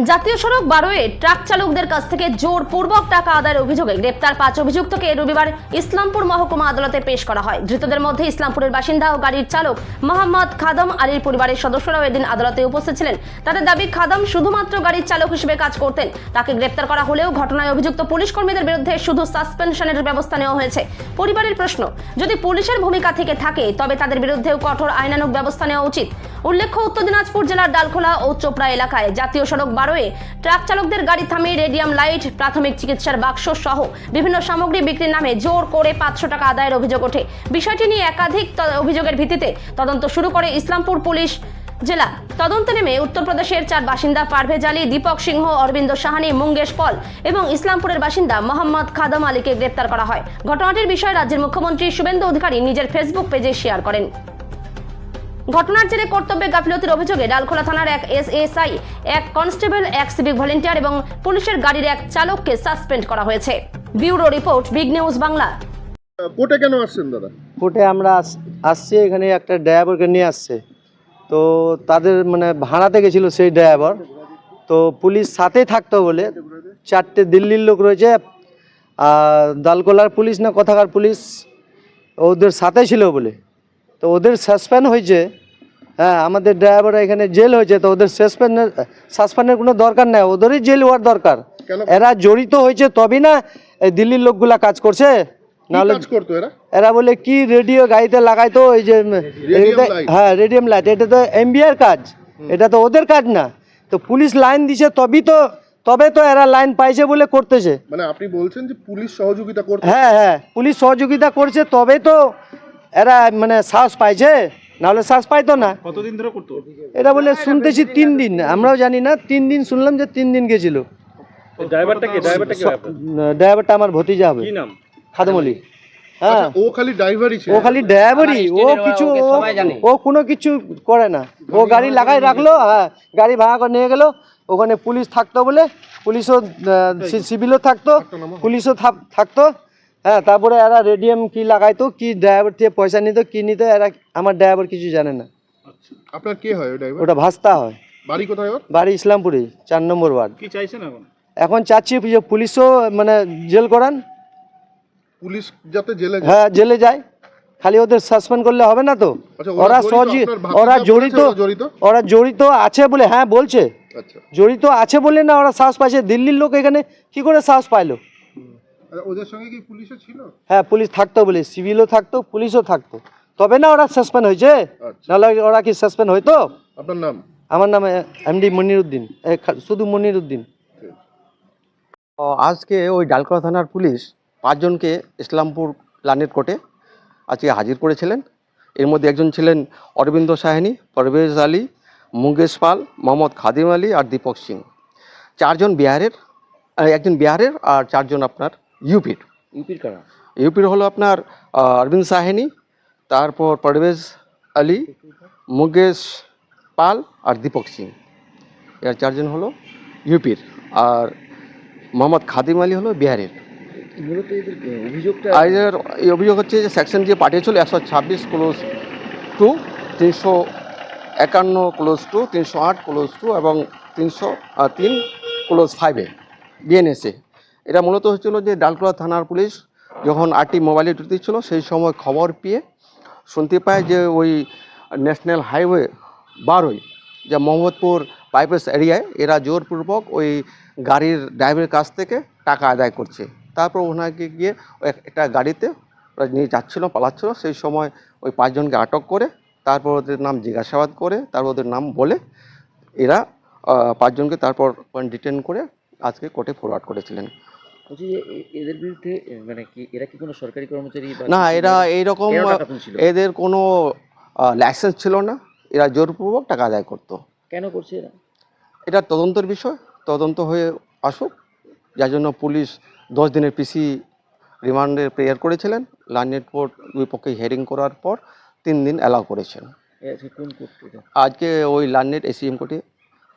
জাতীয় সড়ক 12-এ ট্রাক চালকদের কাছ থেকে জোরপূর্বক টাকা আদায়ের অভিযোগে গ্রেপ্তার 5 অভিযুক্তকে রবিবার ইসলামপুর মহকুমা আদালতে পেশ করা হয়। ধৃতদের মধ্যে ইসলামপুরের বাসিন্দা ও গাড়ির চালক মোহাম্মদ খাদম আলীর পরিবারের সদস্যরাও এদিন আদালতে উপস্থিত ছিলেন। তাদের দাবি, খাদম শুধুমাত্র গাড়ির চালক হিসেবে কাজ করতেন। তাকে গ্রেপ্তার করা হলেও ঘটনায় অভিযুক্ত পুলিশ কর্মীদের বিরুদ্ধে শুধু সাসপেনশনের ব্যবস্থা নেওয়া হয়েছে। পরিবারের প্রশ্ন, যদি পুলিশের ভূমিকা থেকে থাকে তবে তাদের বিরুদ্ধেও কঠোর আইনানুগ ব্যবস্থা নেওয়া উচিত। উল্লেখ্য, উত্তর দিনাজপুর জেলার ডালখোলা ও চোপড়া এলাকায় জাতীয় সড়ক 12-এ ট্রাক চালকদের গাড়ি থামিয়ে রেডিয়াম লাইট, প্রাথমিক চিকিৎসার বাক্স সহ বিভিন্ন সামগ্রী বিক্রির নামে জোর করে 500 টাকা আদায়ের অভিযোগ ওঠে। বিষয়টি নিয়ে একাধিক অভিযোগের ভিত্তিতে তদন্ত শুরু করে ইসলামপুর পুলিশ জেলা। তদন্তে নেমে উত্তরপ্রদেশের 4 বাসিন্দা পারভেজ আলী, দীপক সিংহ, অরবিন্দ সাহানি, মুঙ্গেশ পল এবং ইসলামপুরের বাসিন্দা মোহাম্মদ খাদম আলীকে গ্রেপ্তার করা হয়। ঘটনাটির বিষয়ে রাজ্যের মুখ্যমন্ত্রী শুভেন্দু অধিকারী নিজের ফেসবুক পেজে শেয়ার করেন। ঘটনার জেরে কর্তব্যে গাফিলতির অভিযোগে ডালখোলা থানার এক এসএসআই, এক কনস্টেবল, এক সিভিক ভলেন্টিয়ার এবং পুলিশের গাড়ির এক চালককে সাসপেন্ড করা হয়েছে। Bureau report, big news Bangla. কোর্টে কেন আসছেন দাদা? কোর্টে আমরা আসছি, এখানে একটা ড্রাইভারকে নিয়ে আসছে। তো তাদের মানে ভাড়াতে গেছিল সেই ড্রাইভার, তো পুলিশ সাথেই থাকতো বলে 4টে দিল্লির লোক রয়েছে, আর ডালখোলার পুলিশ না কোথাকার পুলিশ ওদের সাথে ছিল বলে, তো ওদের সাসপেন্ড হয়েছে। হ্যাঁ, আমাদের ড্রাইভার এখানে জেল হয়েছে, তো ওদের সাসপেন্ডের কোনো দরকার নেই, ওদেরই জেল হওয়ার দরকার। এরা জড়িত হয়েছে তবেই না এই দিল্লির লোকগুলা কাজ করছে, নাহলে এরা বলে কি রেডিও গাড়িতে লাগাইতো, এই যে হ্যাঁ রেডিয়াম লাইট, এটা তো এমবিআর কাজ, এটা তো ওদের কাজ না। তো পুলিশ লাইন দিছে তবে তো এরা লাইন পাইছে বলে করতেছে। মানে আপনি বলছেন যে পুলিশ সহযোগিতা করছে? হ্যাঁ, পুলিশ সহযোগিতা করছে তবে তো এরা মানে সাহস পাইছে, নাহলে সাহস পাইতো না। কতদিন ধরে করতো এটা বলে শুনতেছি 3 দিন, আমরাও জানি না, 3 দিন শুনলাম যে 3 দিন গেছিল। ড্রাইভারটা আমার ভতিজা হবে, খাদম আলী। হ্যাঁ, ও খালি ড্রাইভারই ছিল? ও খালি ড্রাইভারই, ও কোনো কিছু করে না। ও গাড়ি লাগাই রাখলো, হ্যাঁ গাড়ি ভাড়া করে নিয়ে গেল। ওখানে পুলিশ থাকতো বলে, পুলিশও সিভিলও থাকতো, পুলিশও থাকতো। হ্যাঁ, তারপরে এরা রেডিয়াম কি লাগাইতো, কি ড্রাইভার থেকে পয়সা নিত, কি নিত, এরা আমার ড্রাইভার কিছু জানে না। আপনার কে হয় ড্রাইভার? ওটা ভাস্তা হয়। বাড়ি কোথায় ওর? বাড়ি ইসলামপুরে, 4 নম্বর ওয়ার্ড। কি চাইছেন এখন? এখন চাচ্ছি যে পুলিশও মানে জেল করান, পুলিশ যাতে জেলে যায়। হ্যাঁ জেলে যায়, খালি ওদের সাসপেন্ড করলে হবে না তো। ওরা জড়িত আছে বলে, হ্যাঁ বলছে জড়িত আছে বলে না ওরা সাহস পাইছে। দিল্লির লোক এখানে কি করে সাহস পাইলো? ওদের সঙ্গে কি পুলিশও ছিল? হ্যাঁ, পুলিশ থাকতো বলে, সিভিলও থাকতো, পুলিশও থাকতো, তবে না ওরা সাসপেন্ড হয়েছে, নাহলে ওরা কি সাসপেন্ড হইতো? আপনার নাম? আমার নাম এমডি মনিরুদ্দিন, শুধু মনিরুদ্দিন। আজকে ওই ডালখোলা থানার পুলিশ 5 জনকে ইসলামপুর লানেট কোর্টে আজকে হাজির করেছিলেন। এর মধ্যে একজন ছিলেন অরবিন্দ সাহানি, পারভেজ আলী, মুঙ্গেশ পাল, মোহাম্মদ খাদিম আলী আর দীপক সিং। 4 জন বিহারের, একজন বিহারের আর 4 জন আপনার ইউপির হলো আপনার অরবিন্দ সাহানি, তারপর পারভেজ আলী, মুঙ্গেশ পাল আর দীপক সিং, এর 4 জন হলো ইউপির, আর মোহাম্মদ খাদিম আলী হলো বিহারের। এই অভিযোগ হচ্ছে যে সেকশন যে পাঠিয়েছিল 126(2), 351(2), 308(2) এবং 303(5) বিএনএসএ। এটা মূলত হচ্ছিল যে ডালখোলা থানার পুলিশ যখন 8টি মোবাইলে ডিউটি ছিল, সেই সময় খবর পেয়ে শুনতে পায় যে ওই ন্যাশনাল হাইওয়ে 12 যে মোহাম্মদপুর বাইপাস এরিয়ায় এরা জোরপূর্বক ওই গাড়ির ড্রাইভারের কাছ থেকে টাকা আদায় করছে। তারপর ওনাকে গিয়ে একটা গাড়িতে ওরা নিয়ে যাচ্ছিলো, পালাচ্ছিল, সেই সময় ওই 5 জনকে আটক করে তারপর ওদের নাম জিজ্ঞাসাবাদ করে তারপর ওদের নাম বলে এরা 5 জনকে তারপর ডিটেন করে আজকে কোর্টে ফরওয়ার্ড করেছিলেন। এদের বিরুদ্ধে মানে কি এরা কি কোনো সরকারি কর্মচারী? না, এরা এইরকম, এদের কোনো লাইসেন্স ছিল না, এরা জোরপূর্বক টাকা আদায় করতো। কেন করছে এরা? এটা তদন্তের বিষয়, তদন্ত হয়ে আসুক, যার জন্য পুলিশ 10 দিনের পিসি রিমান্ডে প্রেয়ার করেছিলেন। লানেট কোর্ট দুই পক্ষে হিয়ারিং করার পর 3 দিন অ্যালাউ করেছেন। আজকে ওই লানেট এসিএম কোর্টে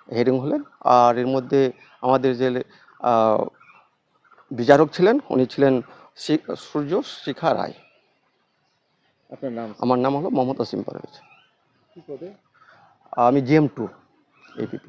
হিয়ারিং হলেন। আর এর মধ্যে আমাদের যে বিচারক ছিলেন উনি ছিলেন সূর্য শিখা রায়। আপনার নাম? আমার নাম হলো মোহাম্মদ অসীম পারভেজ। আমি GM2 APP।